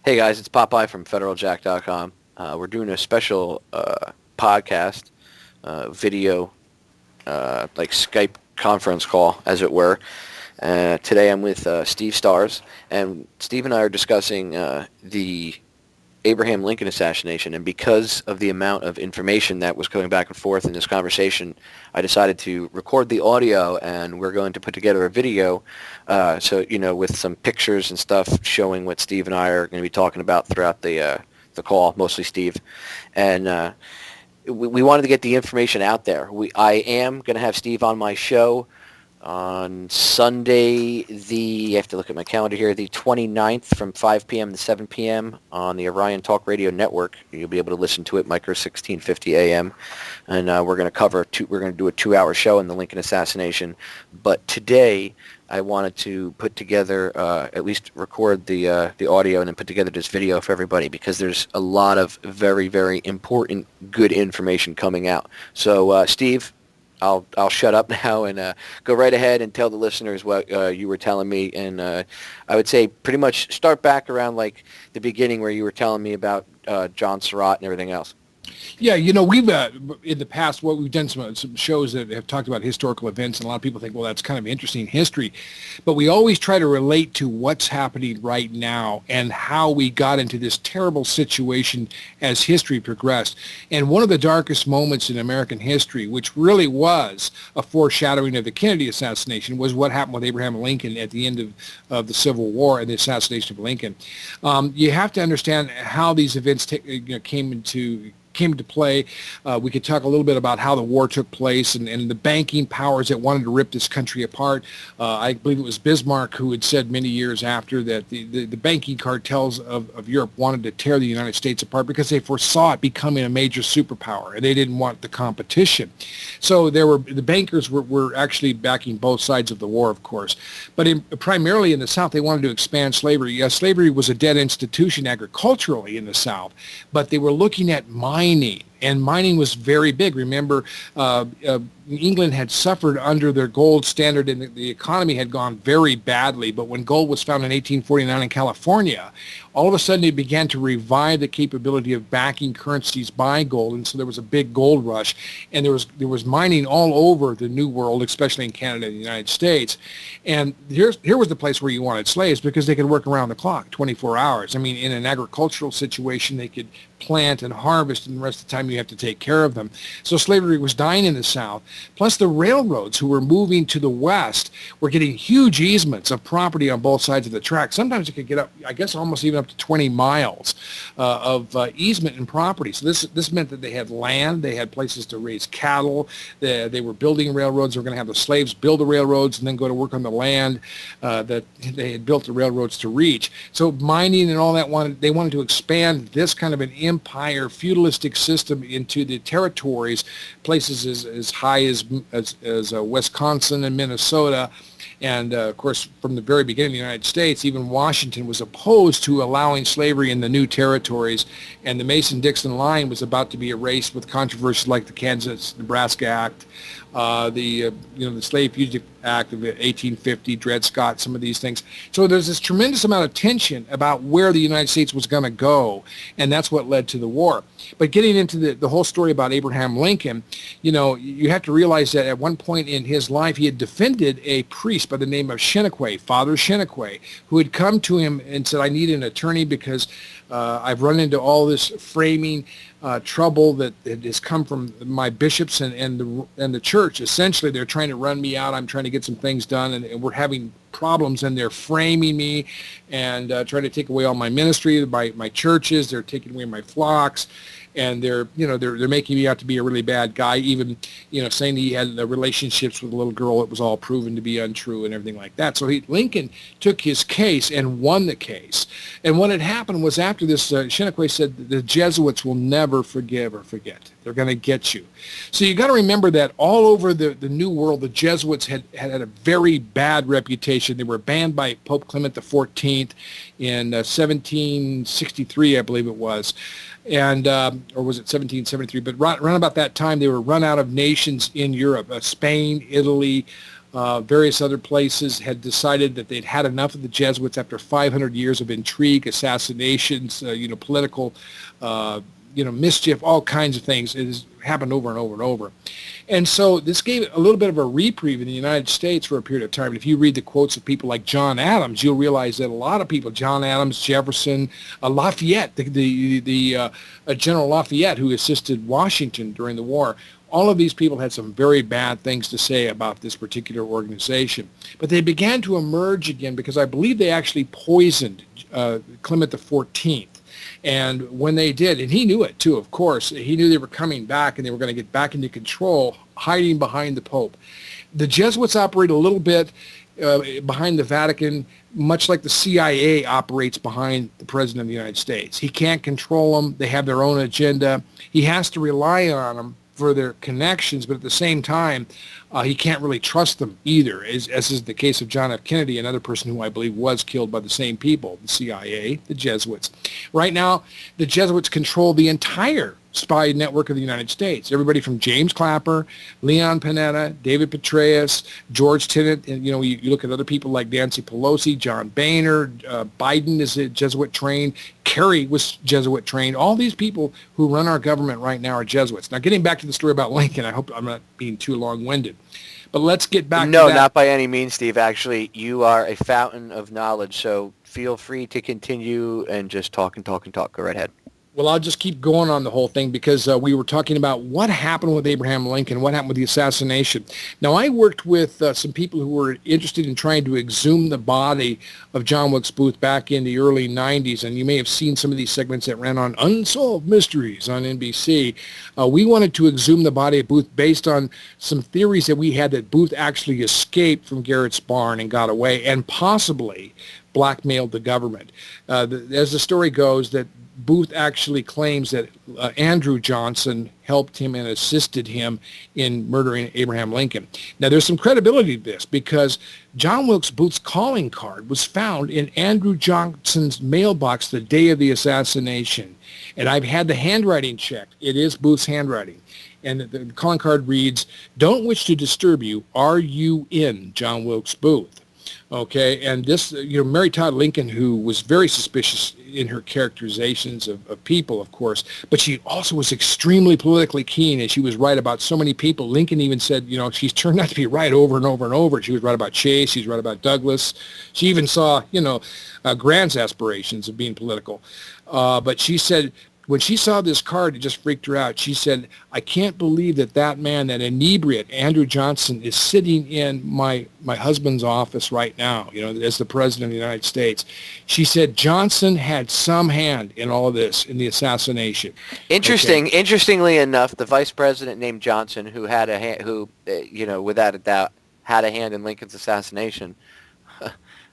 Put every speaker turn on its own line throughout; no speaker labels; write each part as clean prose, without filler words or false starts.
Hey guys, it's Popeye from FederalJack.com. We're doing a special podcast, video, like Skype conference call, as it were. Today I'm with Steve Stars, and Steve and I are discussing the Abraham Lincoln assassination, and because of the amount of information that was going back and forth in this conversation, I decided to record the audio, and we're going to put together a video, with some pictures and stuff showing what Steve and I are going to be talking about throughout the call, mostly Steve, and we wanted to get the information out there. I am going to have Steve on my show on Sunday, I have to look at my calendar here, the 29th from 5 p.m. to 7 p.m. on the Orion Talk Radio Network. You'll be able to listen to it, Micro 1650 AM. And we're going to do a 2-hour show on the Lincoln assassination. But today, I wanted to put together, at least record the audio and then put together this video for everybody, because there's a lot of very, very important, good information coming out. So, Steve, I'll shut up now and go right ahead and tell the listeners what you were telling me. And I would say pretty much start back around like the beginning where you were telling me about John Surratt and everything else.
Yeah, we've in the past, what we've done some shows that have talked about historical events, and a lot of people think, well, that's kind of interesting history. But we always try to relate to what's happening right now and how we got into this terrible situation as history progressed. And one of the darkest moments in American history, which really was a foreshadowing of the Kennedy assassination, was what happened with Abraham Lincoln at the end of the Civil War and the assassination of Lincoln. You have to understand how these events came into play. We could talk a little bit about how the war took place and the banking powers that wanted to rip this country apart. I believe it was Bismarck who had said many years after that the banking cartels of Europe wanted to tear the United States apart because they foresaw it becoming a major superpower, and they didn't want the competition. So the bankers were actually backing both sides of the war, of course. But primarily in the South, they wanted to expand slavery. Yes, slavery was a dead institution agriculturally in the South, but they were looking at mining, and mining was very big. Remember, England had suffered under their gold standard, and the economy had gone very badly. But when gold was found in 1849 in California, all of a sudden it began to revive the capability of backing currencies by gold, and so there was a big gold rush, and there was mining all over the New World, especially in Canada and the United States. And here was the place where you wanted slaves, because they could work around the clock, 24 hours. I mean, in an agricultural situation, they could plant and harvest, and the rest of the time you have to take care of them. So slavery was dying in the South. Plus the railroads who were moving to the West were getting huge easements of property on both sides of the track. Sometimes it could get up, I guess, almost even up to 20 miles of easement and property. So this meant that they had land, they had places to raise cattle, they were building railroads. They were going to have the slaves build the railroads and then go to work on the land that they had built the railroads to reach. So mining and all that, they wanted to expand this kind of an empire, feudalistic system into the territories, places as high as Wisconsin and Minnesota. And, of course, from the very beginning of the United States, even Washington was opposed to allowing slavery in the new territories. And the Mason-Dixon line was about to be erased with controversies like the Kansas-Nebraska Act, the Slave Fugitive Act of 1850, Dred Scott, some of these things. So there's this tremendous amount of tension about where the United States was going to go, and that's what led to the war. But getting into the whole story about Abraham Lincoln, you have to realize that at one point in his life, he had defended a priest by the name of Cheniquet, Father Cheniquet, who had come to him and said, I need an attorney because I've run into all this framing trouble that has come from my bishops and the church. Essentially, they're trying to run me out. I'm trying to get some things done, and we're having problems, and they're framing me and trying to take away all my ministry, my churches. They're taking away my flocks. And they're making me out to be a really bad guy, even, saying he had relationships with a little girl that was all proven to be untrue and everything like that. So Lincoln took his case and won the case. And what had happened was, after this, Cheniquet said the Jesuits will never forgive or forget. They're going to get you. So you got to remember that all over the New World, the Jesuits had a very bad reputation. They were banned by Pope Clement XIV in 1763, I believe it was. And or was it 1773? But around about that time, they were run out of nations in Europe: Spain, Italy, various other places had decided that they'd had enough of the Jesuits after 500 years of intrigue, assassinations, political, mischief, all kinds of things. It has happened over and over and over. And so this gave a little bit of a reprieve in the United States for a period of time. And if you read the quotes of people like John Adams, you'll realize that a lot of people, John Adams, Jefferson, Lafayette, the General Lafayette, who assisted Washington during the war, all of these people had some very bad things to say about this particular organization. But they began to emerge again because I believe they actually poisoned Clement XIV. And when they did, and he knew it too, of course, he knew they were coming back and they were going to get back into control, hiding behind the Pope. The Jesuits operate a little bit behind the Vatican, much like the CIA operates behind the President of the United States. He can't control them. They have their own agenda. He has to rely on them for their connections, but at the same time, he can't really trust them either, as is the case of John F. Kennedy, another person who I believe was killed by the same people, the CIA, the Jesuits. Right now, the Jesuits control the entire spy network of the United States. Everybody from James Clapper, Leon Panetta, David Petraeus, George Tenet, and you look at other people like Nancy Pelosi, John Boehner, Biden is a Jesuit trained, Kerry was Jesuit trained. All these people who run our government right now are Jesuits. Now, getting back to the story about Lincoln, I hope I'm not being too long-winded. But let's get back to that.
No, not by any means, Steve. Actually, you are a fountain of knowledge, so feel free to continue and just talk and talk and talk. Go right ahead.
Well, I'll just keep going on the whole thing because we were talking about what happened with Abraham Lincoln, what happened with the assassination. Now, I worked with some people who were interested in trying to exhume the body of John Wilkes Booth back in the early 90s, and you may have seen some of these segments that ran on Unsolved Mysteries on NBC. We wanted to exhume the body of Booth based on some theories that we had that Booth actually escaped from Garrett's barn and got away and possibly blackmailed the government. As the story goes, that Booth actually claims that Andrew Johnson helped him and assisted him in murdering Abraham Lincoln. Now, there's some credibility to this because John Wilkes Booth's calling card was found in Andrew Johnson's mailbox the day of the assassination. And I've had the handwriting checked. It is Booth's handwriting. And the calling card reads, "Don't wish to disturb you. Are you in, John Wilkes Booth?" Okay, and this, Mary Todd Lincoln, who was very suspicious in her characterizations of people, of course, but she also was extremely politically keen, and she was right about so many people. Lincoln even said, she's turned out to be right over and over and over. She was right about Chase. She's right about Douglas. She even saw, Grant's aspirations of being political. But she said, when she saw this card, it just freaked her out. She said, "I can't believe that man, that inebriate, Andrew Johnson, is sitting in my husband's office right now, as the President of the United States." She said Johnson had some hand in all of this, in the assassination.
Interesting. Okay. Interestingly enough, the vice president named Johnson, who had a hand, without a doubt, had a hand in Lincoln's assassination.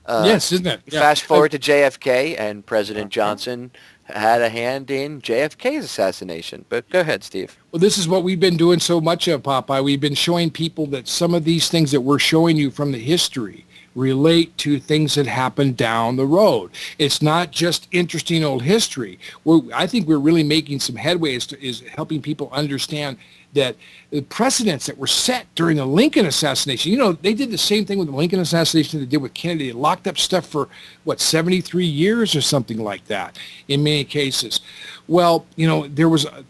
Yes, isn't it? Yeah.
Fast forward to JFK, and President Johnson had a hand in JFK's assassination. But go ahead, Steve.
Well, this is what we've been doing so much of, Popeye. We've been showing people that some of these things that we're showing you from the history relate to things that happened down the road. It's not just interesting old history. I think we're really making some headway is helping people understand that the precedents that were set during the Lincoln assassination, they did the same thing with the Lincoln assassination they did with Kennedy. They locked up stuff for, 73 years or something like that in many cases. Well, Andrew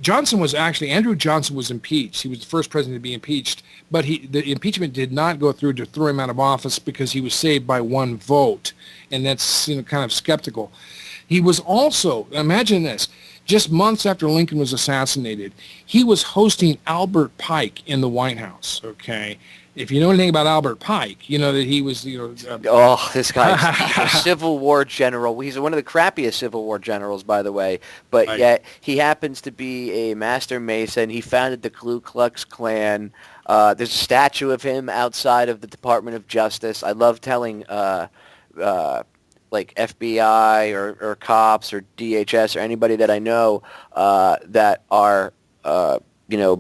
Johnson was impeached. He was the first president to be impeached, but the impeachment did not go through to throw him out of office because he was saved by one vote, and that's, kind of skeptical. He was also, imagine this, just months after Lincoln was assassinated, he was hosting Albert Pike in the White House, okay? If you know anything about Albert Pike, you know that he was,
this guy's a Civil War general. He's one of the crappiest Civil War generals, by the way, but right. Yet he happens to be a master Mason. He founded the Ku Klux Klan. There's a statue of him outside of the Department of Justice. I love telling like FBI or cops or DHS or anybody that I know that are,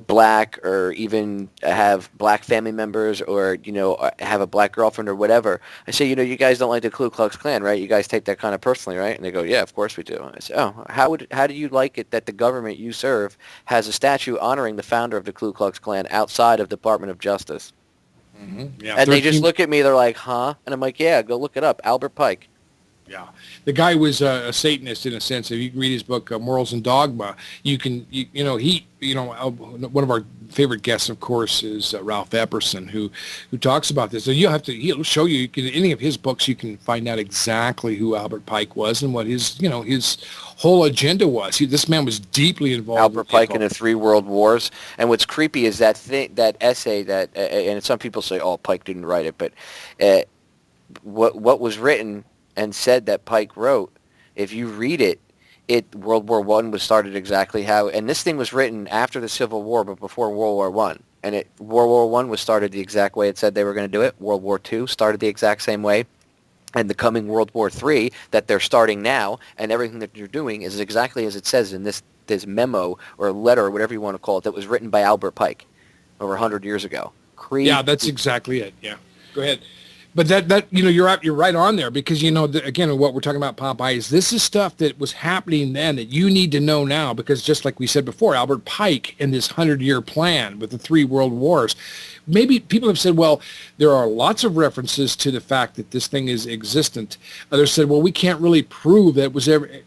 black or even have black family members or, have a black girlfriend or whatever. I say, you guys don't like the Ku Klux Klan, right? You guys take that kind of personally, right? And they go, yeah, of course we do. I say, how do you like it that the government you serve has a statue honoring the founder of the Ku Klux Klan outside of the Department of Justice?
Yeah,
And they just look at me, they're like, huh? And I'm like, yeah, go look it up. Albert Pike.
Yeah, the guy was a Satanist in a sense. If you can read his book Morals and Dogma, one of our favorite guests, of course, is Ralph Epperson, who talks about this. So he'll show you, any of his books, you can find out exactly who Albert Pike was and what his whole agenda was. This man was deeply involved.
Albert Pike in the 3 World Wars. And what's creepy is that essay that, and some people say, oh, Pike didn't write it, but what was written and said that Pike wrote, if you read it, World War I was started exactly how, and this thing was written after the Civil War, but before World War I. And World War I was started the exact way it said they were going to do it. World War II started the exact same way. And the coming World War III that they're starting now, and everything that they're doing is exactly as it says in this memo or letter or whatever you want to call it that was written by Albert Pike over 100 years ago.
Yeah, that's exactly it. Yeah. Go ahead. But that you're right on there, because again, what we're talking about, Popeye, is this is stuff that was happening then that you need to know now, because just like we said before, Albert Pike and this 100-year plan with the 3 world wars, maybe people have said, well, there are lots of references to the fact that this thing is existent. Others said, well, we can't really prove that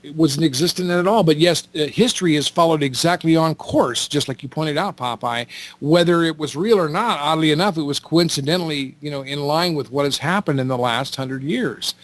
it wasn't existent at all. But yes, history has followed exactly on course, just like you pointed out, Popeye. Whether it was real or not, oddly enough, it was coincidentally, in line with what has happened in the last 100 years.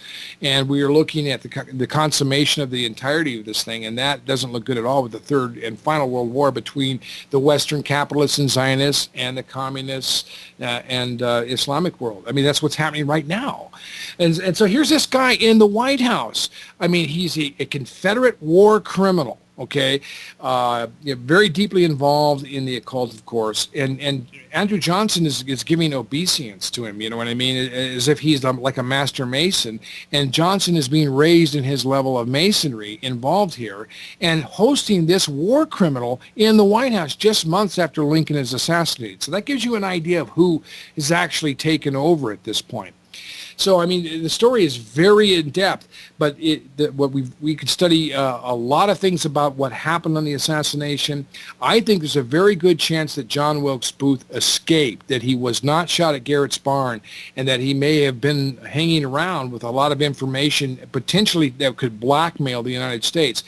And we are looking at the consummation of the entirety of this thing, and that doesn't look good at all with the 3rd and final World War between the Western capitalists and Zionists and the communists and Islamic world. I mean, that's what's happening right now. And so here's this guy in the White House. I mean, he's a Confederate war criminal, okay? Very deeply involved in the occult, of course. And Andrew Johnson is giving obeisance to him, you know what I mean, as if he's like a master mason. And Johnson is being raised in his level of masonry involved here and hosting this war criminal in the White House just months after Lincoln is assassinated. So that gives you an idea of who is actually taken over at this point. So, I mean, the story is very in-depth, but we could study a lot of things about what happened on the assassination. I think there's a very good chance that John Wilkes Booth escaped, that he was not shot at Garrett's barn, and that he may have been hanging around with a lot of information potentially that could blackmail the United States.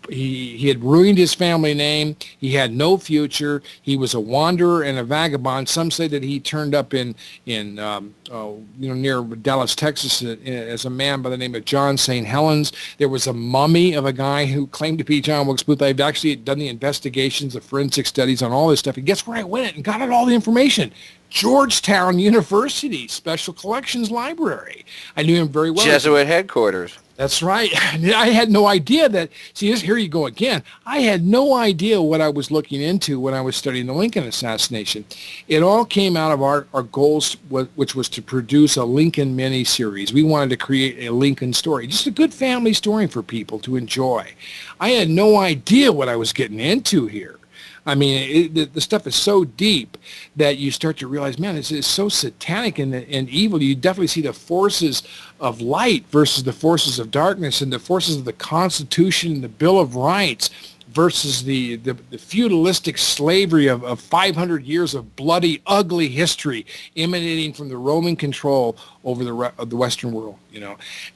He had ruined his family name. He had no future. He was a wanderer and a vagabond. Some say that he turned up in near Dallas, Texas, as a man by the name of John St. Helens. There was a mummy of a guy who claimed to be John Wilkes Booth. I've actually done the investigations, the forensic studies on all this stuff. And guess where I went and got all the information? Georgetown University Special Collections Library. I knew him very well.
Jesuit headquarters.
That's right. I had no idea that. See, here you go again. I had no idea what I was looking into when I was studying the Lincoln assassination. It all came out of our goals, which was to produce a Lincoln miniseries. We wanted to create a Lincoln story, just a good family story for people to enjoy. I had no idea what I was getting into here. I mean, the stuff is so deep that you start to realize, man, it's so satanic and evil. You definitely see the forces of light versus the forces of darkness, and the forces of the Constitution and the Bill of Rights versus the feudalistic slavery of 500 years of bloody, ugly history emanating from the Roman control over the Western world,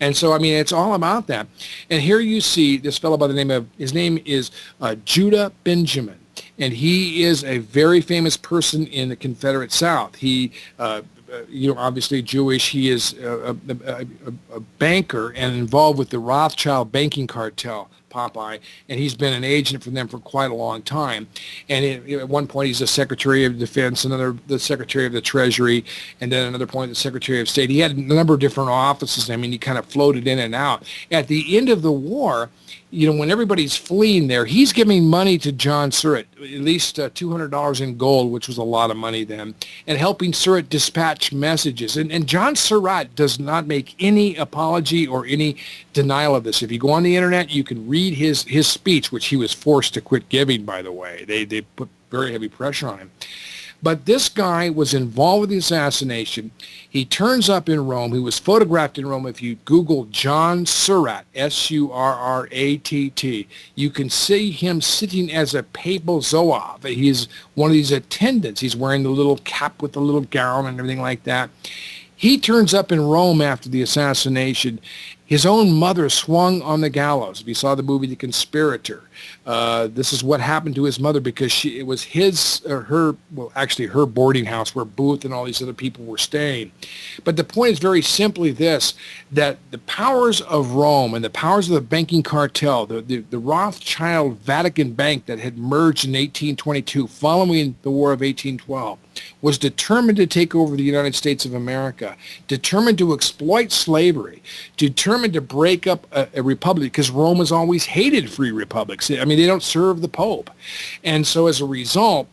And so, I mean, it's all about that. And here you see this fellow by the name of, his name is Judah Benjamin. And he is a very famous person in the Confederate South. He, obviously Jewish. He is a banker and involved with the Rothschild banking cartel, Popeye, and he's been an agent for them for quite a long time. And at one point, he's the Secretary of Defense, the Secretary of the Treasury, and then another point, the Secretary of State. He had a number of different offices. I mean, he kind of floated in and out. At the end of the war, when everybody's fleeing there, he's giving money to John Surratt, at least $200 in gold, which was a lot of money then, and helping Surratt dispatch messages. And John Surratt does not make any apology or any denial of this. If you go on the internet, you can read his speech, which he was forced to quit giving, by the way. They put very heavy pressure on him. But this guy was involved with the assassination. He turns up in Rome. He was photographed in Rome. If you Google John Surratt, Surratt, you can see him sitting as a papal zouave. He's one of these attendants. He's wearing the little cap with the little gown and everything like that. He turns up in Rome after the assassination. His own mother swung on the gallows. If you saw the movie The Conspirator, this is what happened to his mother because it was her boarding house where Booth and all these other people were staying. But the point is very simply this, that the powers of Rome and the powers of the banking cartel, the Rothschild Vatican Bank that had merged in 1822 following the War of 1812, was determined to take over the United States of America, determined to exploit slavery, determined to break up a republic, because Rome has always hated free republics. I mean, they don't serve the Pope. And so as a result,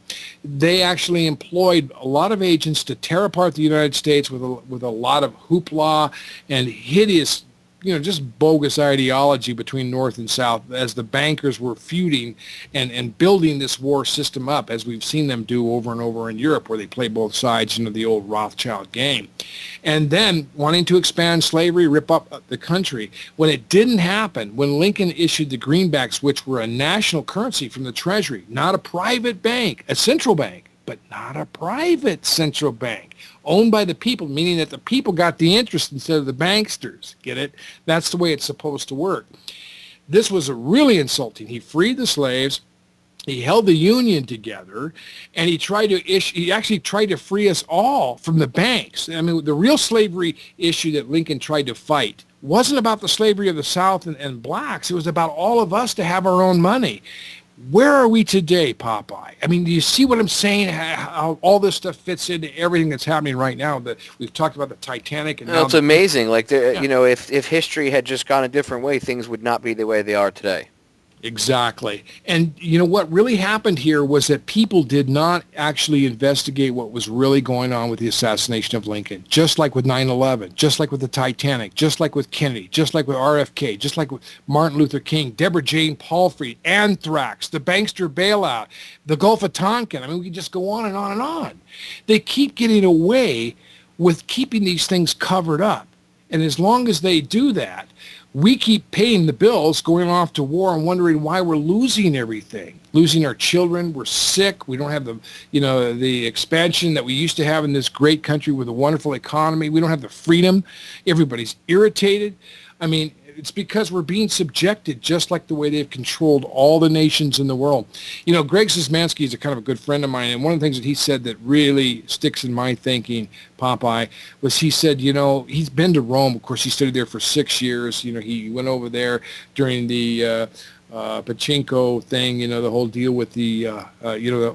they actually employed a lot of agents to tear apart the United States with a lot of hoopla and hideous, just bogus ideology between North and South as the bankers were feuding and building this war system up, as we've seen them do over and over in Europe, where they play both sides, the old Rothschild game. And then wanting to expand slavery, rip up the country. When it didn't happen, when Lincoln issued the greenbacks, which were a national currency from the Treasury, not a private bank, a central bank, but not a private central bank, owned by the people, meaning that the people got the interest instead of the banksters. Get it? That's the way it's supposed to work. This was really insulting. He freed the slaves. He held the Union together, and he actually tried to free us all from the banks. I mean, the real slavery issue that Lincoln tried to fight wasn't about the slavery of the South and blacks. It was about all of us to have our own money. Where are we today, Popeye? I mean, do you see what I'm saying? How all this stuff fits into everything that's happening right now? We've talked about the Titanic, and
it's amazing. Like, if history had just gone a different way, things would not be the way they are today.
Exactly. And you know what really happened here was that people did not actually investigate what was really going on with the assassination of Lincoln, just like with 9/11, just like with the Titanic, just like with Kennedy, just like with RFK, just like with Martin Luther King, Deborah Jane Palfrey, anthrax, the bankster bailout, the Gulf of Tonkin. I mean, we can just go on and on and on. They keep getting away with keeping these things covered up. And as long as they do that, we keep paying the bills, going off to war and wondering why we're losing everything, losing our children. We're sick. We don't have the expansion that we used to have in this great country with a wonderful economy. We don't have the freedom. Everybody's irritated. I mean, it's because we're being subjected just like the way they've controlled all the nations in the world. Greg Szymanski is a kind of a good friend of mine, and one of the things that he said that really sticks in my thinking, Popeye, was he said, he's been to Rome. Of course, he studied there for 6 years. He went over there during the Pachinko thing, the whole deal with the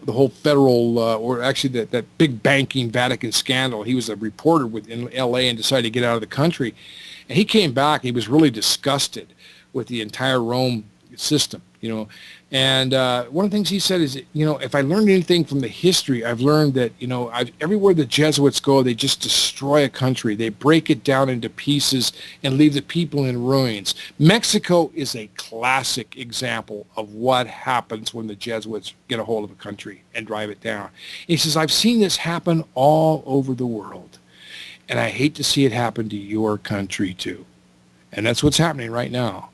whole federal, or actually that big banking Vatican scandal. He was a reporter in L.A. and decided to get out of the country. And he came back, and he was really disgusted with the entire Rome system, And one of the things he said is, if I learned anything from the history, I've learned that, everywhere the Jesuits go, they just destroy a country. They break it down into pieces and leave the people in ruins. Mexico is a classic example of what happens when the Jesuits get a hold of a country and drive it down. He says, I've seen this happen all over the world. And I hate to see it happen to your country, too. And that's what's happening right now.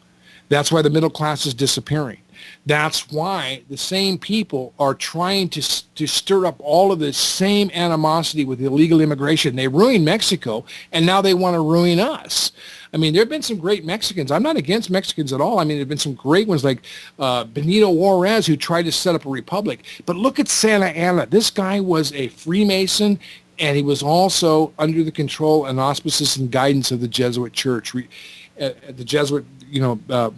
That's why the middle class is disappearing. That's why the same people are trying to stir up all of this same animosity with illegal immigration. They ruined Mexico, and now they want to ruin us. I mean, there have been some great Mexicans. I'm not against Mexicans at all. I mean, there have been some great ones like Benito Juarez, who tried to set up a republic. But look at Santa Anna. This guy was a Freemason, and he was also under the control and auspices and guidance of the Jesuit Church, the Jesuit,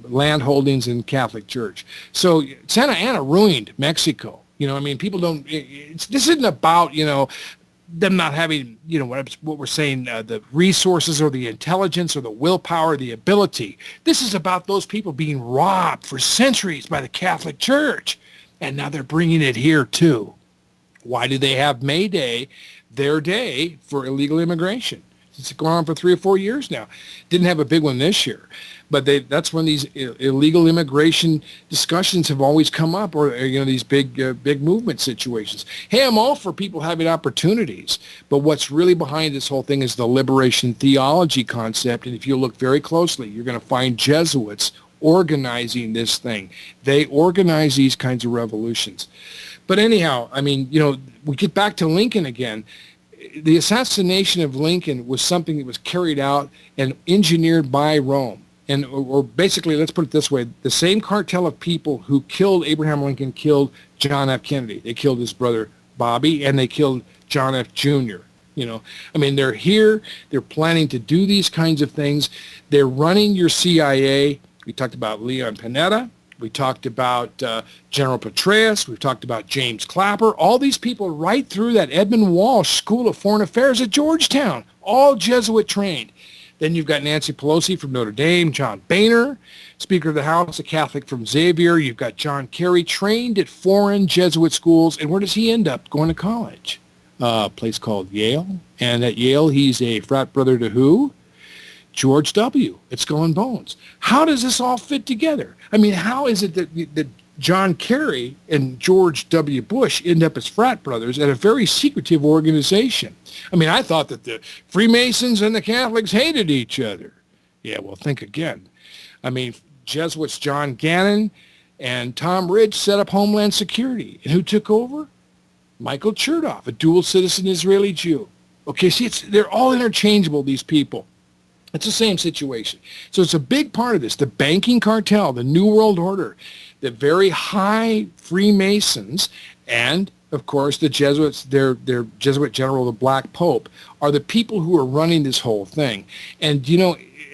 land holdings in Catholic Church. So Santa Anna ruined Mexico. People don't. This isn't about them not having what we're saying, the resources or the intelligence or the willpower, the ability. This is about those people being robbed for centuries by the Catholic Church, and now they're bringing it here too. Why do they have May Day, their day for illegal immigration? It's going on for 3 or 4 years now. Didn't have a big one this year. But that's when these illegal immigration discussions have always come up, or these big movement situations. Hey, I'm all for people having opportunities, but what's really behind this whole thing is the liberation theology concept. And if you look very closely, you're going to find Jesuits organizing this thing. They organize these kinds of revolutions. But anyhow, I mean, we get back to Lincoln again. The assassination of Lincoln was something that was carried out and engineered by Rome. And or basically, let's put it this way, the same cartel of people who killed Abraham Lincoln killed John F. Kennedy. They killed his brother Bobby, and they killed John F. Jr. I mean, they're here. They're planning to do these kinds of things. They're running your CIA. We talked about Leon Panetta. We talked about General Petraeus. We've talked about James Clapper. All these people right through that Edmund Walsh School of Foreign Affairs at Georgetown, all Jesuit trained. Then you've got Nancy Pelosi from Notre Dame, John Boehner, Speaker of the House, a Catholic from Xavier. You've got John Kerry, trained at foreign Jesuit schools. And where does he end up going to college? A place called Yale. And at Yale, he's a frat brother to who? George W. at Skull and Bones. How does this all fit together? I mean, how is it that John Kerry and George W. Bush end up as frat brothers at a very secretive organization? I mean, I thought that the Freemasons and the Catholics hated each other. Yeah, well, think again. I mean, Jesuits John Gannon and Tom Ridge set up Homeland Security. And who took over? Michael Chertoff, a dual citizen Israeli Jew. Okay, see, they're all interchangeable, these people. It's the same situation. So it's a big part of this. The banking cartel, the New World Order, the very high Freemasons, and, of course, the Jesuits, their Jesuit general, the Black Pope, are the people who are running this whole thing. And,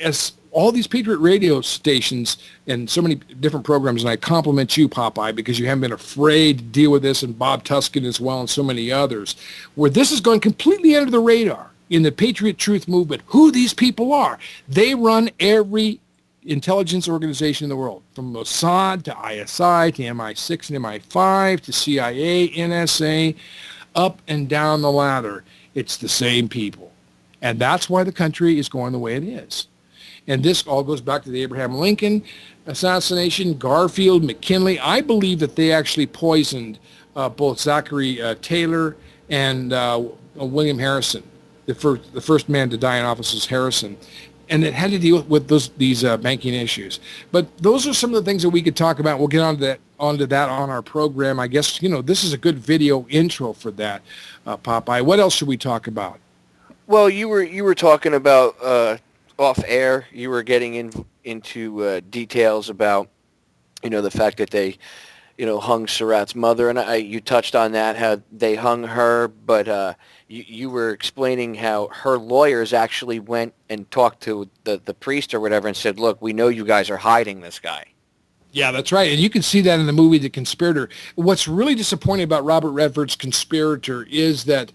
as all these Patriot radio stations and so many different programs, and I compliment you, Popeye, because you haven't been afraid to deal with this, and Bob Tuskin as well, and so many others, where this has gone completely under the radar. In the Patriot Truth movement, who these people are. They run every intelligence organization in the world, from Mossad to ISI to MI6 and MI5 to CIA, NSA, up and down the ladder. It's the same people. And that's why the country is going the way it is. And this all goes back to the Abraham Lincoln assassination, Garfield, McKinley. I believe that they actually poisoned both Zachary Taylor and William Harrison. The first man to die in office was Harrison, and it had to deal with these banking issues. But those are some of the things that we could talk about. We'll get onto that on our program. I guess this is a good video intro for that, Popeye. What else should we talk about?
Well, you were talking about off air. You were getting into details about the fact that they hung Surratt's mother, and you touched on that, how they hung her, but you were explaining how her lawyers actually went and talked to the priest or whatever and said, look, we know you guys are hiding this guy.
Yeah, that's right. And you can see that in the movie The Conspirator. What's really disappointing about Robert Redford's Conspirator is that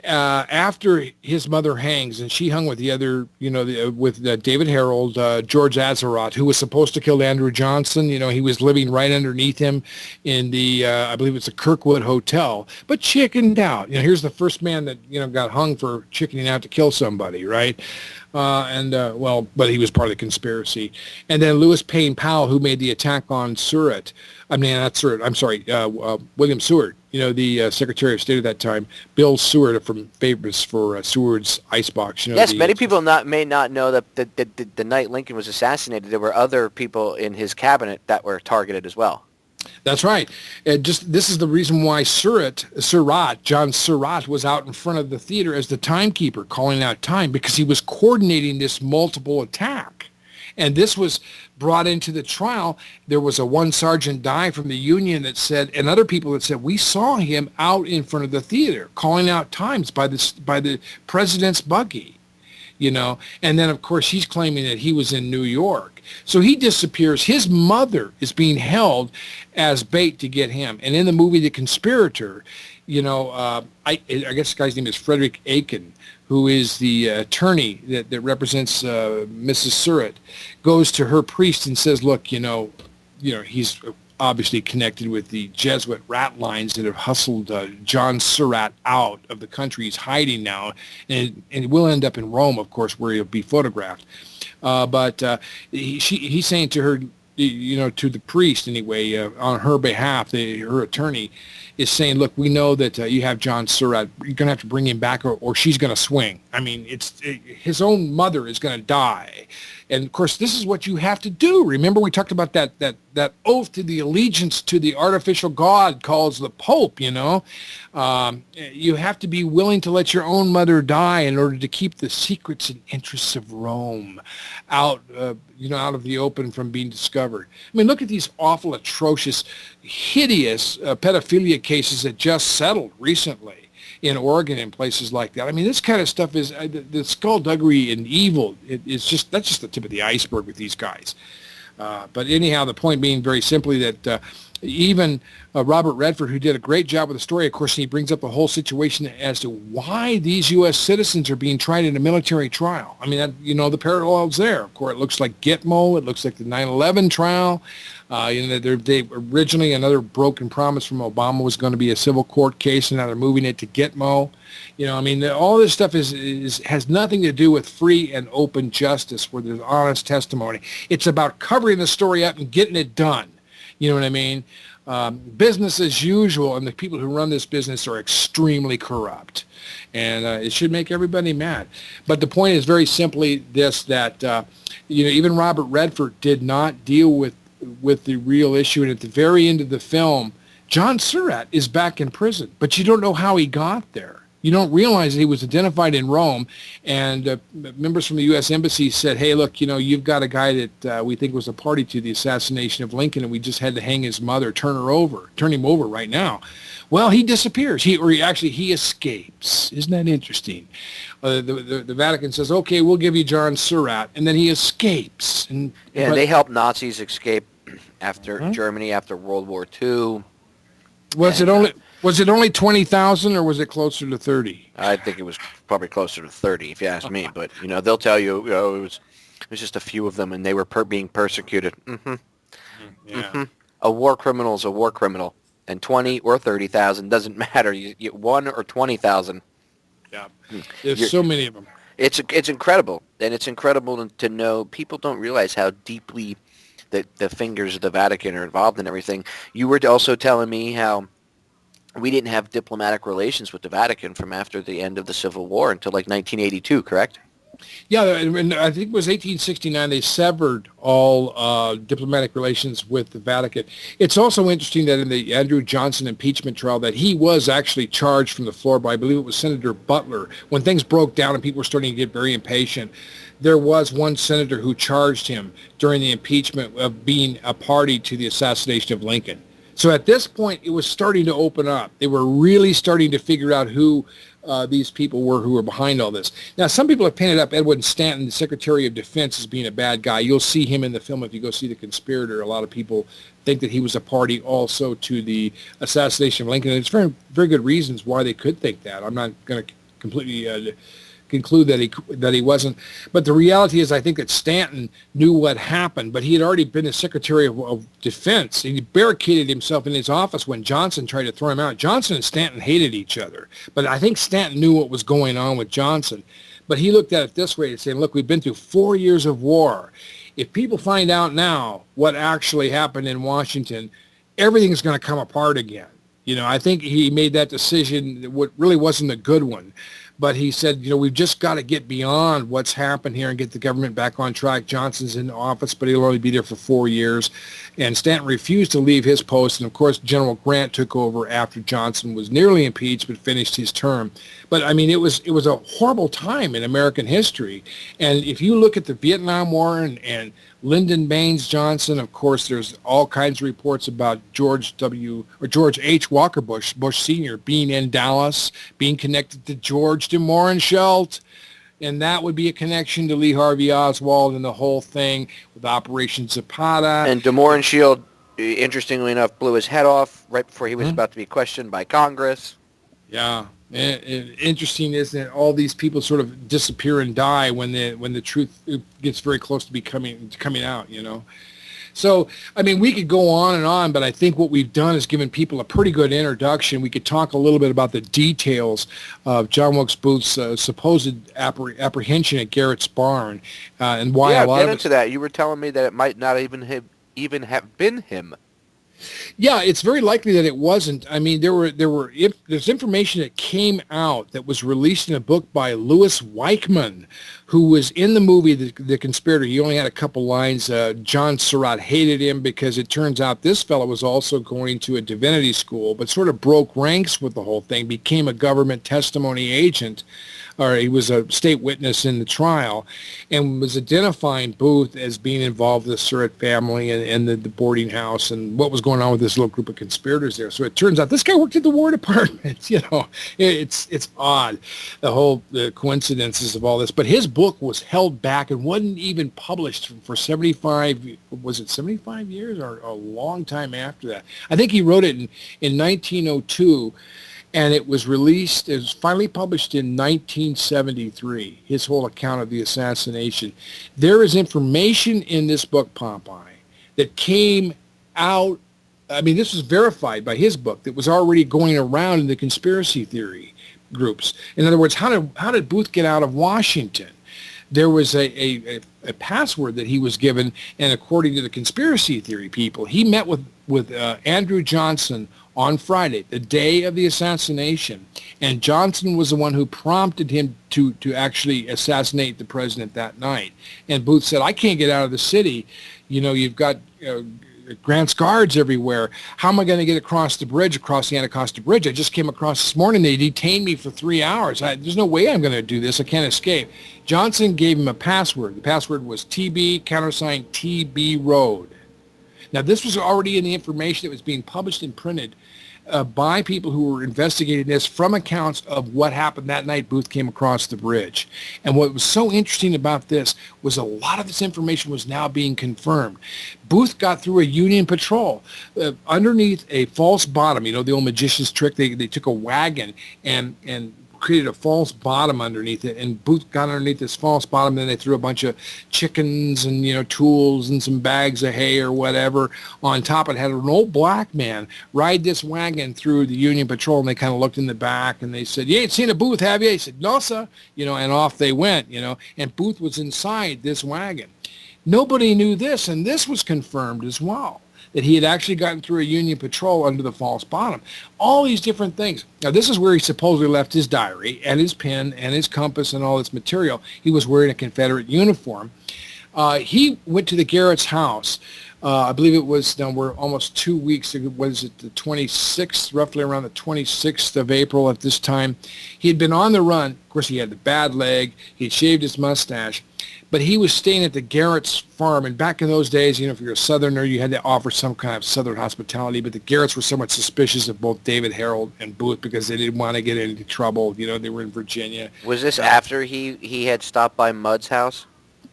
after his mother hangs, and she hung with the other, with David Harold, George Azaroth, who was supposed to kill Andrew Johnson. He was living right underneath him in the, I believe it's a Kirkwood Hotel, but chickened out. Here's the first man that, got hung for chickening out to kill somebody, right? But he was part of the conspiracy. And then Louis Payne Powell, who made the attack on Surratt. I mean, not Surratt, I'm sorry, William Seward, the Secretary of State at that time, Bill Seward, from famous for Seward's Icebox.
Yes, many people may not know that the night Lincoln was assassinated, there were other people in his cabinet that were targeted as well.
That's right. This is the reason why John Surratt was out in front of the theater as the timekeeper, calling out time, because he was coordinating this multiple attack. And this was brought into the trial. There was a one Sergeant Dye from the Union that said, and other people that said, we saw him out in front of the theater calling out times by the president's buggy, And then, of course, he's claiming that he was in New York. So he disappears. His mother is being held as bait to get him. And in the movie The Conspirator, I guess the guy's name is Frederick Aiken, who is the attorney that represents Mrs. Surratt, goes to her priest and says, look, he's obviously connected with the Jesuit rat lines that have hustled John Surratt out of the country. He's hiding now, and will end up in Rome, of course, where he'll be photographed. He's saying to her, to the priest anyway, on her behalf, her attorney is saying, look, we know that you have John Surratt. You're going to have to bring him back or she's going to swing. I mean, his own mother is going to die. And, of course, this is what you have to do. Remember, we talked about that oath to the allegiance to the artificial god called the Pope, You have to be willing to let your own mother die in order to keep the secrets and interests of Rome out of the open from being discovered. I mean, look at these awful, atrocious, hideous pedophilia cases that just settled recently in Oregon and places like that. I mean, this kind of stuff is the skullduggery and evil. That's just the tip of the iceberg with these guys. But anyhow, the point being very simply that even Robert Redford, who did a great job with the story, of course, he brings up a whole situation as to why these U.S. citizens are being tried in a military trial. I mean, the parallels there. Of course, it looks like Gitmo. It looks like the 9/11 trial. They originally, another broken promise from Obama was going to be a civil court case, and now they're moving it to Gitmo. All this stuff has nothing to do with free and open justice where there's honest testimony. It's about covering the story up and getting it done. You know what I mean? Business as usual, and the people who run this business are extremely corrupt. And it should make everybody mad. But the point is very simply this, that even Robert Redford did not deal with the real issue. And at the very end of the film, John Surratt is back in prison, but you don't know how he got there. You don't realize that he was identified in Rome, and members from the U.S. Embassy said, hey, look, you've got a guy that we think was a party to the assassination of Lincoln, and we just had to hang his mother, turn him over right now. Well, he disappears. He escapes. Isn't that interesting? The Vatican says, okay, we'll give you John Surratt, and then he escapes.
They helped Nazis escape after Germany, after World War II.
Was it only 20,000 or was it closer to 30?
I think it was probably closer to 30, if you ask me. But they'll tell you, it was just a few of them, and they were being persecuted. Mm-hmm.
Yeah.
Mm-hmm. A war criminal is a war criminal, and 20 or 30,000 doesn't matter. You get 1 or 20,000.
Yeah. There's so many of them.
It's incredible, and it's incredible to know. People don't realize how deeply the fingers of the Vatican are involved in everything. You were also telling me how we didn't have diplomatic relations with the Vatican from after the end of the Civil War until like 1982, correct?
Yeah, and I think it was 1869 they severed all diplomatic relations with the Vatican. It's also interesting that in the Andrew Johnson impeachment trial that he was actually charged from the floor by, I believe it was Senator Butler. When things broke down and people were starting to get very impatient, there was one senator who charged him during the impeachment of being a party to the assassination of Lincoln. So at this point, it was starting to open up. They were really starting to figure out who these people were who were behind all this. Now, some people have painted up Edwin Stanton, the Secretary of Defense, as being a bad guy. You'll see him in the film if you go see The Conspirator. A lot of people think that he was a party also to the assassination of Lincoln. And there's very, very good reasons why they could think that. I'm not going to completely conclude that he wasn't. But the reality is I think that Stanton knew what happened, but he had already been the Secretary of Defense. He barricaded himself in his office when Johnson tried to throw him out. Johnson and Stanton hated each other, but I think Stanton knew what was going on with Johnson. But he looked at it this way and saying, look, we've been through 4 years of war. If people find out now what actually happened in Washington, everything's going to come apart again. I think he made that decision, what really wasn't a good one. But he said, we've just got to get beyond what's happened here and get the government back on track. Johnson's in office, but he'll only be there for 4 years. And Stanton refused to leave his post. And, of course, General Grant took over after Johnson was nearly impeached but finished his term. But, I mean, it was a horrible time in American history. And if you look at the Vietnam War and Lyndon Baines Johnson, of course, there's all kinds of reports about George H. Walker Bush Sr. being in Dallas, being connected to George de Mohrenschildt, and that would be a connection to Lee Harvey Oswald and the whole thing with Operation Zapata.
And de Mohrenschildt, interestingly enough, blew his head off right before he was about to be questioned by Congress.
Yeah. Interesting, isn't it? All these people sort of disappear and die when the truth gets very close to coming out. So, I mean, we could go on, but I think what we've done is given people a pretty good introduction. We could talk a little bit about the details of John Wilkes Booth's supposed apprehension at Garrett's barn and why a lot
get
of
into
it.
that. You were telling me that it might not even have been him.
Yeah, it's very likely that it wasn't. I mean, there's information that came out that was released in a book by Louis Weichmann, who was in the movie The Conspirator. He only had a couple lines. John Surratt hated him because it turns out this fellow was also going to a divinity school, but sort of broke ranks with the whole thing, became a government testimony agent, or he was a state witness in the trial, and was identifying Booth as being involved with the Surratt family and the boarding house and what was going on with this little group of conspirators there. So it turns out this guy worked at the War Department. It's odd, the coincidences of all this. But his book was held back and wasn't even published for 75 years or a long time after that. I think he wrote it in 1902. And it was released, it was finally published in 1973, his whole account of the assassination. There is information in this book, Popeye, that came out, I mean, this was verified by his book, that was already going around in the conspiracy theory groups. In other words, how did Booth get out of Washington? There was a password that he was given, and according to the conspiracy theory people, he met with Andrew Johnson on Friday, the day of the assassination, and Johnson was the one who prompted him to actually assassinate the president that night. And Booth said, I can't get out of the city. You've got Grant's guards everywhere. How am I going to get across the Anacostia Bridge? I just came across this morning. They detained me for 3 hours. There's no way I'm going to do this. I can't escape. Johnson gave him a password. The password was TB, countersign TB Road. Now, this was already in the information that was being published and printed by people who were investigating this from accounts of what happened that night Booth came across the bridge. And what was so interesting about this was a lot of this information was now being confirmed. Booth got through a Union patrol underneath a false bottom. The old magician's trick. They took a wagon and created a false bottom underneath it, and Booth got underneath this false bottom. Then they threw a bunch of chickens and tools and some bags of hay or whatever on top. It had an old black man ride this wagon through the Union patrol, and they kind of looked in the back and they said, "You ain't seen a Booth, have you?" He said, "No, sir." And off they went. And Booth was inside this wagon. Nobody knew this, and this was confirmed as well, that he had actually gotten through a Union patrol under the false bottom. All these different things. Now, this is where he supposedly left his diary and his pen and his compass and all this material. He was wearing a Confederate uniform. He went to the Garrett's house. I believe it was, we're almost 2 weeks, was it the 26th, roughly around the 26th of April at this time. He had been on the run. Of course, he had the bad leg. He had shaved his mustache. But he was staying at the Garrett's farm. And back in those days, if you're a Southerner, you had to offer some kind of Southern hospitality. But the Garretts were somewhat suspicious of both David Harold and Booth because they didn't want to get into trouble. They were in Virginia.
Was this after he had stopped by Mudd's house?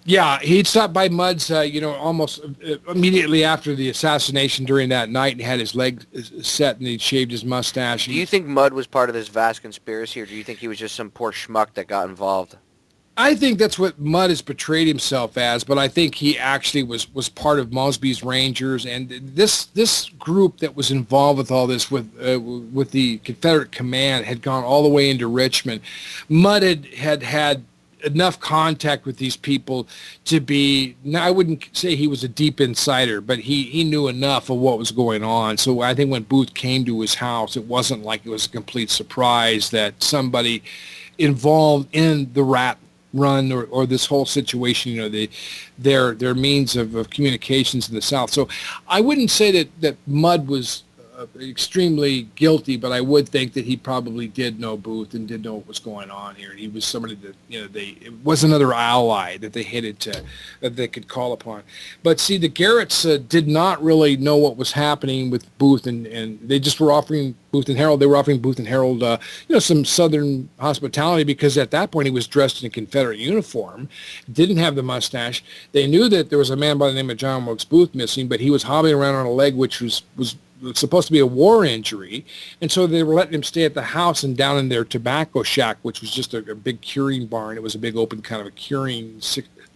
Yeah, he'd stopped by Mudd's, almost immediately after the assassination during that night, and had his leg set, and he'd shaved his mustache.
Do you think Mudd was part of this vast conspiracy, or do you think he was just some poor schmuck that got involved?
I think that's what Mudd has portrayed himself as, but I think he actually was part of Mosby's Rangers, and this group that was involved with all this with the Confederate command had gone all the way into Richmond. Mudd had enough contact with these people to be, now I wouldn't say he was a deep insider, but he knew enough of what was going on. So I think when Booth came to his house, it wasn't like it was a complete surprise that somebody involved in the rat run or this whole situation, their means of communications in the South. So I wouldn't say that Mudd was extremely guilty, but I would think that he probably did know Booth and did know what was going on here. He was somebody that it was another ally that they that they could call upon. But see, the Garretts did not really know what was happening with Booth, and they just were offering Booth and Harold. They were offering Booth and Harold, some Southern hospitality because at that point he was dressed in a Confederate uniform, didn't have the mustache. They knew that there was a man by the name of John Wilkes Booth missing, but he was hobbling around on a leg which was supposed to be a war injury, and so they were letting him stay at the house and down in their tobacco shack, which was just a big curing barn. It was a big open kind of a curing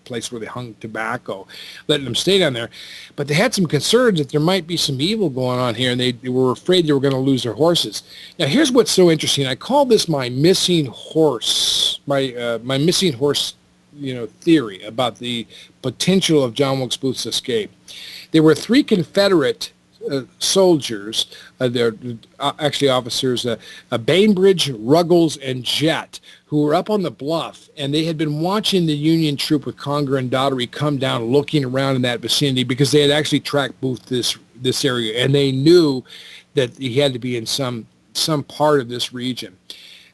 place where they hung tobacco, letting them stay down there. But they had some concerns that there might be some evil going on here, and they were afraid they were going to lose their horses. Now, here's what's so interesting. I call this my missing horse, my missing horse, theory about the potential of John Wilkes Booth's escape. There were 3 Confederate soldiers, they're actually officers, Bainbridge, Ruggles, and Jett, who were up on the bluff, and they had been watching the Union troop with Conger and Daugherty come down, looking around in that vicinity, because they had actually tracked Booth this area, and they knew that he had to be in some part of this region.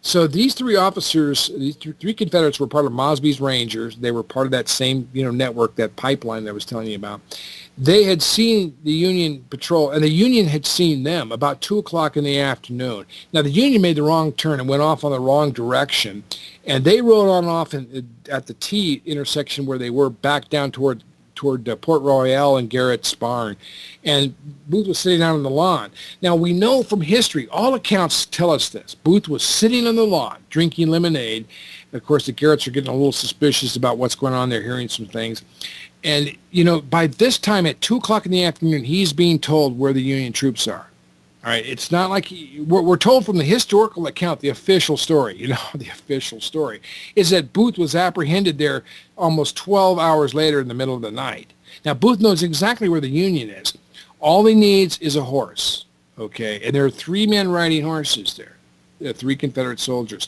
So these 3 officers, these 3 Confederates were part of Mosby's Rangers. They were part of that same, network, that pipeline that I was telling you about. They had seen the Union patrol, and the Union had seen them about 2 o'clock in the afternoon. Now, the Union made the wrong turn and went off on the wrong direction, and they rode on off at the T intersection where they were, back down toward Port Royal and Garrett's barn. And Booth was sitting down on the lawn. Now, we know from history, all accounts tell us this. Booth was sitting on the lawn, drinking lemonade. Of course, the Garretts are getting a little suspicious about what's going on. They're hearing some things. And, by this time at 2 o'clock in the afternoon, he's being told where the Union troops are. All right, it's not like we're told from the historical account, the official story, the official story is that Booth was apprehended there almost 12 hours later in the middle of the night. Now, Booth knows exactly where the Union is. All he needs is a horse, okay? And there are 3 men riding horses there, 3 Confederate soldiers.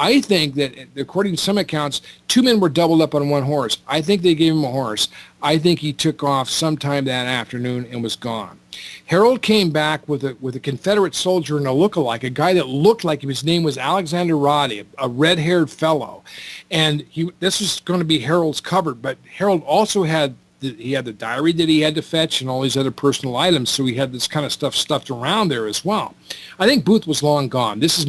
I think that, according to some accounts, 2 men were doubled up on 1 horse. I think they gave him a horse. I think he took off sometime that afternoon and was gone. Harold came back with a Confederate soldier and a look-alike, a guy that looked like his name was Alexander Roddy, a red-haired fellow. And this was going to be Harold's cupboard, but Harold also had the diary that he had to fetch and all these other personal items, so he had this kind of stuff stuffed around there as well. I think Booth was long gone. This is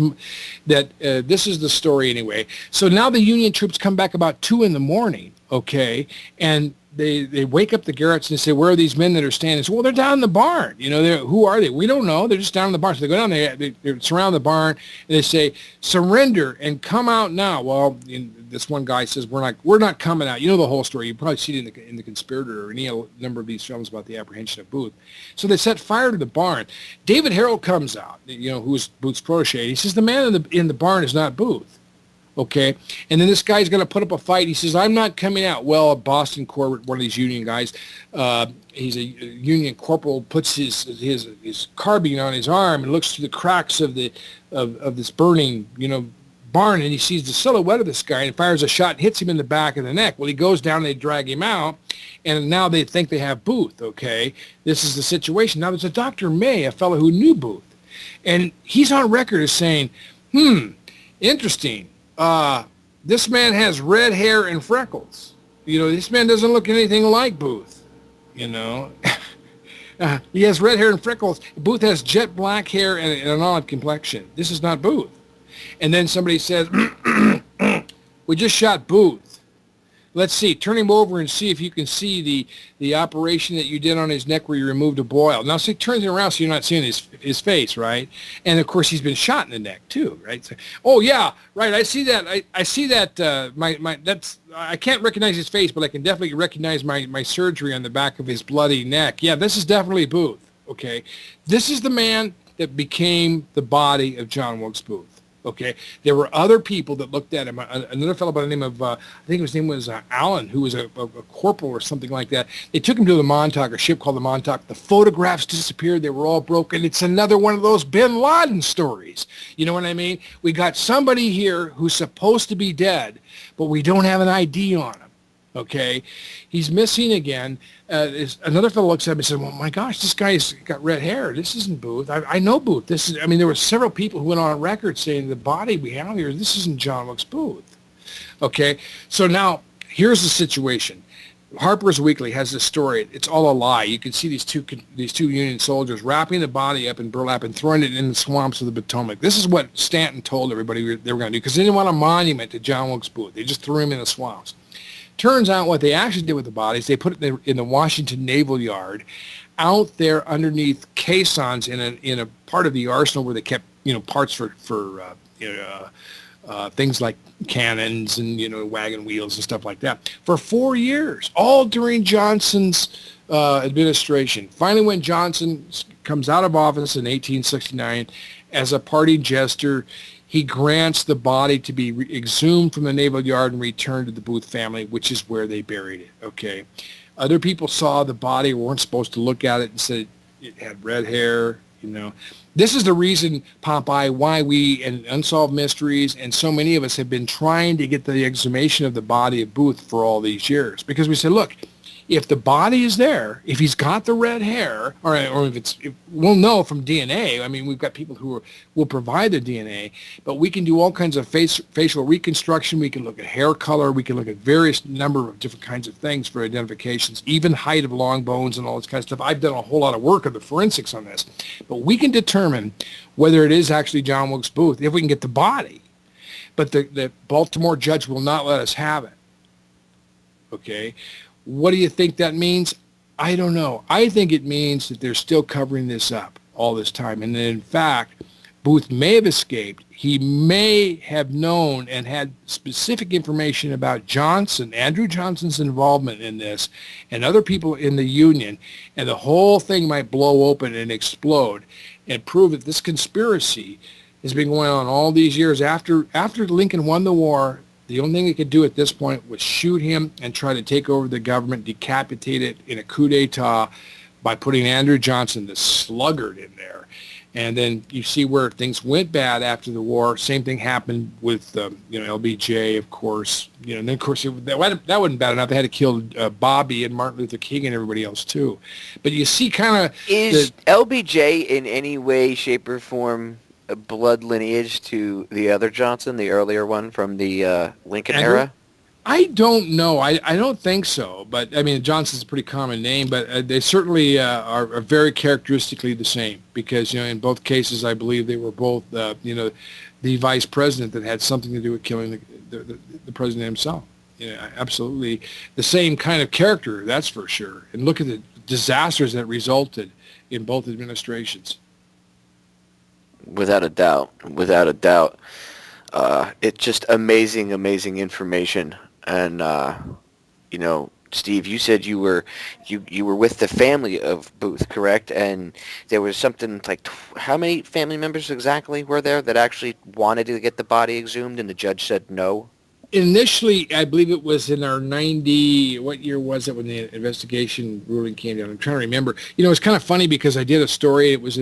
the story anyway. So now the Union troops come back about 2 in the morning, okay, and they wake up the Garretts and they say, where are these men that are standing? So, well, they're down in the barn. Who are they? We don't know. They're just down in the barn. So they go down there, they surround the barn, and they say, surrender and come out now. Well, this one guy says, we're not coming out. You know the whole story. You probably see it in the Conspirator or any number of these films about the apprehension of Booth. So they set fire to the barn. David Harold comes out, who was Booth's protege. He says, the man in the barn is not Booth. Okay, and then this guy's going to put up a fight. He says, I'm not coming out. Well, a Boston Corbett, one of these Union guys, he's a Union corporal, puts his carbine on his arm and looks through the cracks of this burning, barn, and he sees the silhouette of this guy and fires a shot and hits him in the back of the neck. Well, he goes down and they drag him out, and now they think they have Booth, okay? This is the situation. Now, there's a Dr. May, a fellow who knew Booth, and he's on record as saying, interesting. This man has red hair and freckles. This man doesn't look anything like Booth. He has red hair and freckles. Booth has jet black hair and an olive complexion. This is not Booth. And then somebody says, we just shot Booth. Let's see, turn him over and see if you can see the operation that you did on his neck where you removed a boil. Now, so he turns it around so you're not seeing his face, right? And, of course, he's been shot in the neck, too, right? So, oh, yeah, right, I see that. I see that. I can't recognize his face, but I can definitely recognize my surgery on the back of his bloody neck. Yeah, this is definitely Booth, okay? This is the man that became the body of John Wilkes Booth. Okay, there were other people that looked at him. Another fellow by the name of, I think his name was Allen, who was a corporal or something like that. They took him to the Montauk, a ship called the Montauk. The photographs disappeared. They were all broken. It's another one of those bin Laden stories. You know what I mean? We got somebody here who's supposed to be dead, but we don't have an ID on him. Okay, he's missing again. Another fellow looks at him and says, well, my gosh, this guy's got red hair. This isn't Booth. I know Booth. There were several people who went on record saying the body we have here, this isn't John Wilkes Booth. Okay, so now here's the situation. Harper's Weekly has this story. It's all a lie. You can see these two Union soldiers wrapping the body up in burlap and throwing it in the swamps of the Potomac. This is what Stanton told everybody they were going to do because they didn't want a monument to John Wilkes Booth. They just threw him in the swamps. Turns out what they actually did with the bodies, they put it in the Washington Naval Yard out there underneath caissons in a part of the arsenal where they kept, parts for things like cannons and, wagon wheels and stuff like that for 4 years, all during Johnson's administration. Finally, when Johnson comes out of office in 1869, as a parting gesture, he grants the body to be exhumed from the Naval Yard and returned to the Booth family, which is where they buried it. Okay. Other people saw the body, weren't supposed to look at it, and said it had red hair. This is the reason, Popeye, why we and Unsolved Mysteries and so many of us have been trying to get the exhumation of the body of Booth for all these years. Because we said, look, if the body is there, if he's got the red hair, or if we'll know from DNA. I mean, we've got people who will provide the DNA, but we can do all kinds of facial reconstruction. We can look at hair color. We can look at various number of different kinds of things for identifications, even height of long bones and all this kind of stuff. I've done a whole lot of work of the forensics on this, but we can determine whether it is actually John Wilkes Booth if we can get the body. But the Baltimore judge will not let us have it. Okay. What do you think that means? I don't know. I think it means that they're still covering this up all this time. And that in fact, Booth may have escaped. He may have known and had specific information about Johnson, Andrew Johnson's involvement in this, and other people in the Union. And the whole thing might blow open and explode and prove that this conspiracy has been going on all these years. After Lincoln won the war, the only thing they could do at this point was shoot him and try to take over the government, decapitate it in a coup d'etat by putting Andrew Johnson, the sluggard, in there. And then you see where things went bad after the war. Same thing happened with, LBJ, of course. And then, of course, that wasn't bad enough. They had to kill Bobby and Martin Luther King and everybody else, too. But you see kind of...
Is LBJ in any way, shape, or form a blood lineage to the other Johnson, the earlier one from the Lincoln era?
I don't know. I don't think so. But, I mean, Johnson's a pretty common name, but they certainly are very characteristically the same because, in both cases, I believe they were both, the vice president that had something to do with killing the president himself. Absolutely the same kind of character, that's for sure. And look at the disasters that resulted in both administrations.
Without a doubt. It's just amazing information. And, Steve, you said you were with the family of Booth, correct? And there was something like, how many family members exactly were there that actually wanted to get the body exhumed and the judge said no?
Initially, I believe it was in our 90, what year was it when the investigation ruling came down? I'm trying to remember. It's kind of funny because I did a story. It was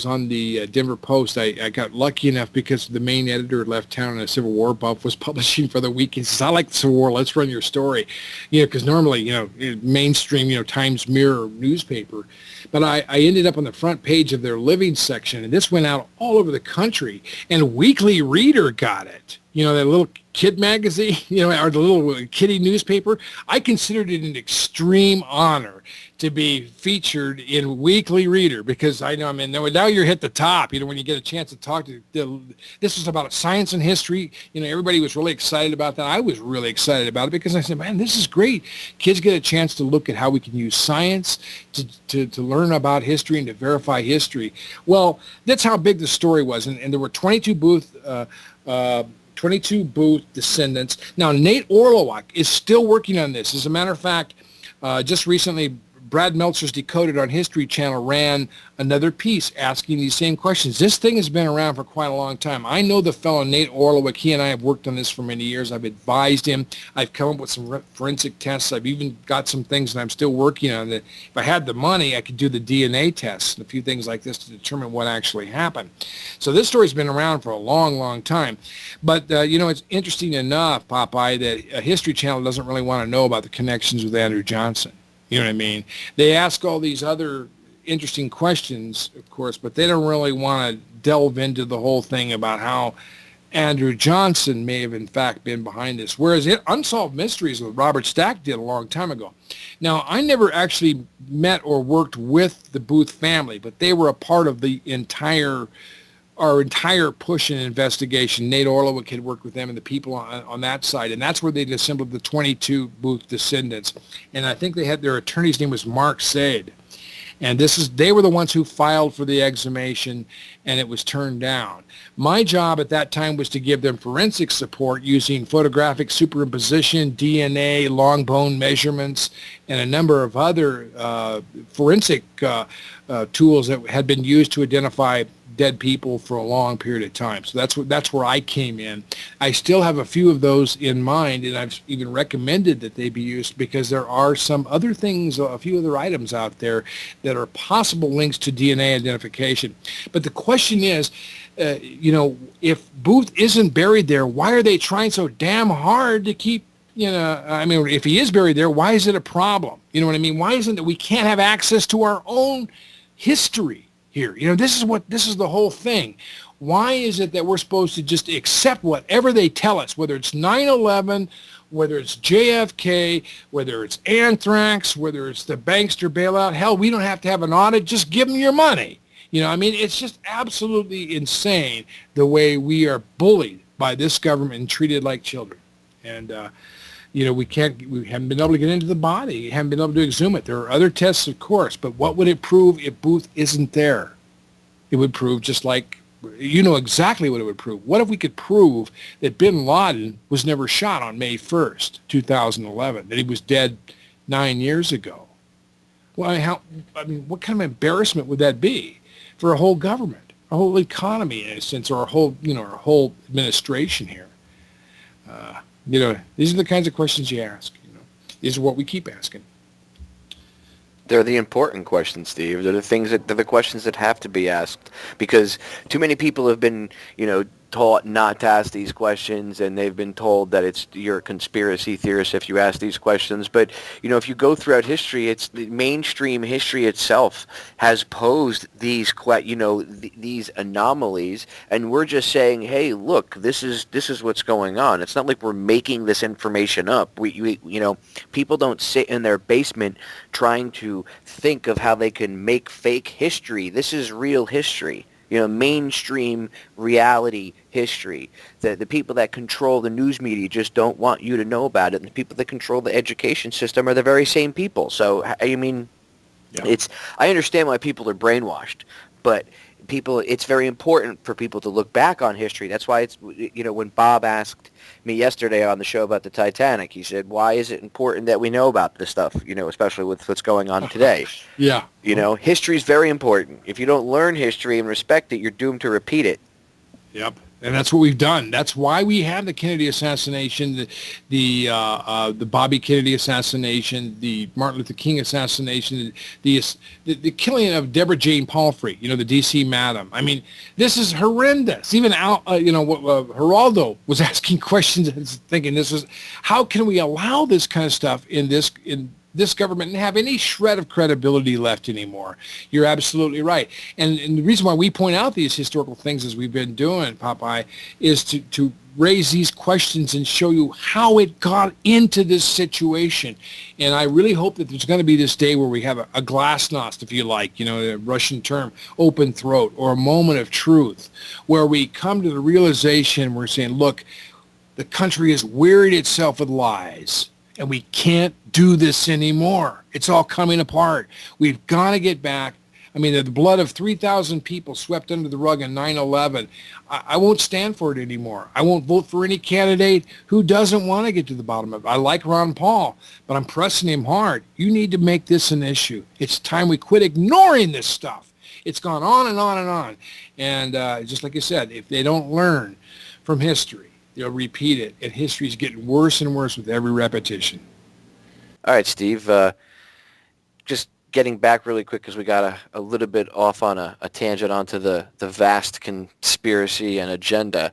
on the Denver Post. I got lucky enough because the main editor left town and a Civil War buff was publishing for the week. He says, I like the Civil War. Let's run your story. Because normally, mainstream, Times Mirror newspaper. But I ended up on the front page of their living section, and this went out all over the country. And Weekly Reader got it. That little kid magazine, or the little kiddie newspaper. I considered it an extreme honor to be featured in Weekly Reader because I know, now you're hit the top, when you get a chance to talk to, this was about science and history. Everybody was really excited about that. I was really excited about it because I said, man, this is great. Kids get a chance to look at how we can use science to learn about history and to verify history. Well, that's how big the story was. And there were 22 Booth descendants. Now, Nate Orlowak is still working on this. As a matter of fact, just recently, Brad Meltzer's Decoded on History Channel ran another piece asking these same questions. This thing has been around for quite a long time. I know the fellow Nate Orlowak. He and I have worked on this for many years. I've advised him. I've come up with some forensic tests. I've even got some things that I'm still working on that if I had the money, I could do the DNA tests and a few things like this to determine what actually happened. So this story's been around for a long, long time. But, it's interesting enough, Popeye, that a History Channel doesn't really want to know about the connections with Andrew Johnson. You know what I mean? They ask all these other interesting questions, of course, but they don't really want to delve into the whole thing about how Andrew Johnson may have, in fact, been behind this, whereas Unsolved Mysteries with Robert Stack did a long time ago. Now, I never actually met or worked with the Booth family, but they were a part of the our entire push and investigation. Nate Orlowak had worked with them and the people on that side, and that's where they assembled the 22 Booth descendants. And I think they had their attorney's name was Mark Sade. And they were the ones who filed for the exhumation, and it was turned down. My job at that time was to give them forensic support using photographic superimposition, DNA, long bone measurements, and a number of other forensic tools that had been used to identify dead people for a long period of time. So that's where I came in. I still have a few of those in mind, and I've even recommended that they be used because there are some other things, a few other items out there that are possible links to DNA identification. But the question is, if Booth isn't buried there, why are they trying so damn hard to keep, if he is buried there, why is it a problem? You know what I mean? Why isn't it we can't have access to our own history here? This is the whole thing. Why is it that we're supposed to just accept whatever they tell us, whether it's 9/11, whether it's JFK, whether it's anthrax, whether it's the bankster bailout? Hell, we don't have to have an audit. Just give them your money. It's just absolutely insane the way we are bullied by this government and treated like children. And, we haven't been able to get into the body. We haven't been able to exhume it. There are other tests, of course, but what would it prove if Booth isn't there? It would prove just like, exactly what it would prove. What if we could prove that bin Laden was never shot on May 1st, 2011, that he was dead 9 years ago? Well, what kind of embarrassment would that be for a whole government, a whole economy in a sense, or our whole administration here? These are the kinds of questions you ask. These are what we keep asking.
They're the important questions, Steve. They're the questions that have to be asked, because too many people have been, taught not to ask these questions, and they've been told that you're a conspiracy theorist if you ask these questions. But if you go throughout history, it's the mainstream history itself has posed these these anomalies, and we're just saying, hey, look, this is what's going on. It's not like we're making this information up. We people don't sit in their basement trying to think of how they can make fake history. This is real history. Mainstream reality history. The people that control the news media just don't want you to know about it. And the people that control the education system are the very same people. So, yeah. I understand why people are brainwashed, but it's very important for people to look back on history. That's why when Bob asked me yesterday on the show about the Titanic, he said, why is it important that we know about this stuff, especially with what's going on today?
Yeah.
History is very important. If you don't learn history and respect it, you're doomed to repeat it.
Yep. And that's what we've done. That's why we had the Kennedy assassination, the Bobby Kennedy assassination, the Martin Luther King assassination, the killing of Deborah Jane Palfrey, the D.C. Madam. This is horrendous. Even Geraldo was asking questions and thinking how can we allow this kind of stuff in this government and have any shred of credibility left anymore? You're absolutely right. And the reason why we point out these historical things as we've been doing, Popeye, is to raise these questions and show you how it got into this situation. And I really hope that there's going to be this day where we have a glasnost, if you like, the Russian term, open throat, or a moment of truth, where we come to the realization, we're saying, look, the country has wearied itself with lies. And we can't do this anymore. It's all coming apart. We've got to get back. The blood of 3,000 people swept under the rug on 9/11. I won't stand for it anymore. I won't vote for any candidate who doesn't want to get to the bottom of it. I like Ron Paul, but I'm pressing him hard. You need to make this an issue. It's time we quit ignoring this stuff. It's gone on and on and on. And just like you said, if they don't learn from history, they'll repeat it, and history's getting worse and worse with every repetition.
All right, Steve. Just getting back really quick because we got a little bit off on a tangent onto the vast conspiracy and agenda.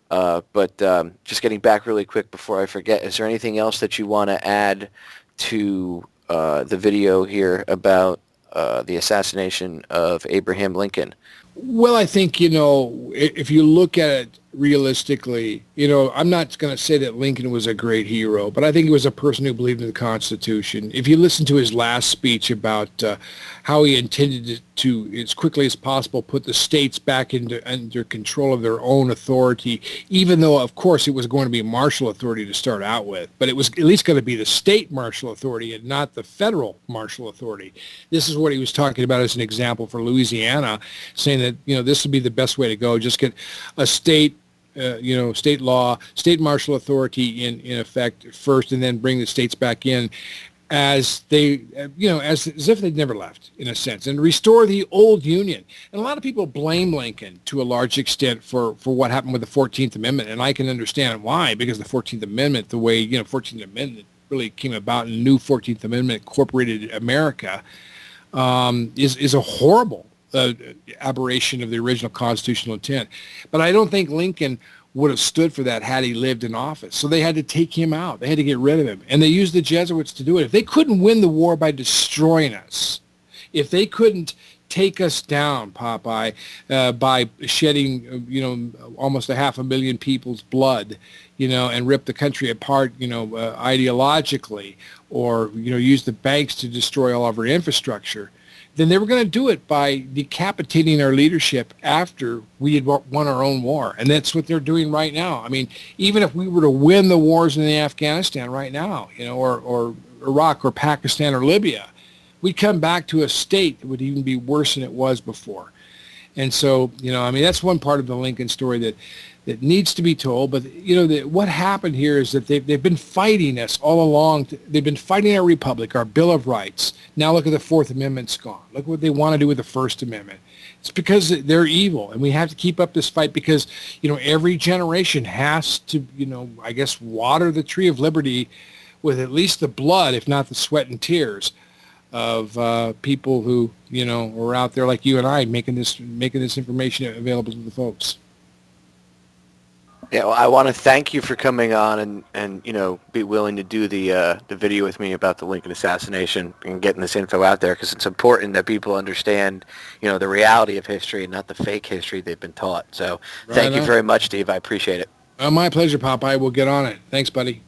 But just getting back really quick before I forget, is there anything else that you want to add to the video here about the assassination of Abraham Lincoln?
Well, I think, if you look at it realistically, I'm not going to say that Lincoln was a great hero, but I think he was a person who believed in the Constitution. If you listen to his last speech about how he intended to as quickly as possible put the states back under control of their own authority, even though, of course, it was going to be martial authority to start out with. But it was at least going to be the state martial authority and not the federal martial authority. This is what he was talking about as an example for Louisiana, saying that, this would be the best way to go. Just get a state state law, state martial authority in effect first, and then bring the states back in as they, as if they'd never left, in a sense, and restore the old Union. And a lot of people blame Lincoln to a large extent for what happened with the 14th Amendment, and I can understand why, because the 14th Amendment, the way, 14th Amendment really came about, and the new 14th Amendment incorporated America, is a horrible aberration of the original constitutional intent. But I don't think Lincoln would have stood for that had he lived in office. So they had to take him out. They had to get rid of him. And they used the Jesuits to do it. If they couldn't win the war by destroying us, if they couldn't take us down, Popeye, by shedding, almost 500,000 people's blood, and rip the country apart, ideologically, or, use the banks to destroy all of our infrastructure, then they were going to do it by decapitating our leadership after we had won our own war. And that's what they're doing right now. I mean, even if we were to win the wars in Afghanistan right now, or Iraq or Pakistan or Libya, we'd come back to a state that would even be worse than it was before. And so, that's one part of the Lincoln story that needs to be told. But, what happened here is that they've been fighting us all along. They've been fighting our republic, our Bill of Rights. Now look at the Fourth Amendment's gone. Look what they want to do with the First Amendment. It's because they're evil, and we have to keep up this fight because, every generation has to, water the tree of liberty with at least the blood, if not the sweat and tears, of people who, were out there like you and I making this information available to the folks.
Yeah, well, I want to thank you for coming on and be willing to do the video with me about the Lincoln assassination and getting this info out there, because it's important that people understand, the reality of history and not the fake history they've been taught. So thank you very much, Steve. I appreciate it.
My pleasure, Popeye. We'll get on it. Thanks, buddy.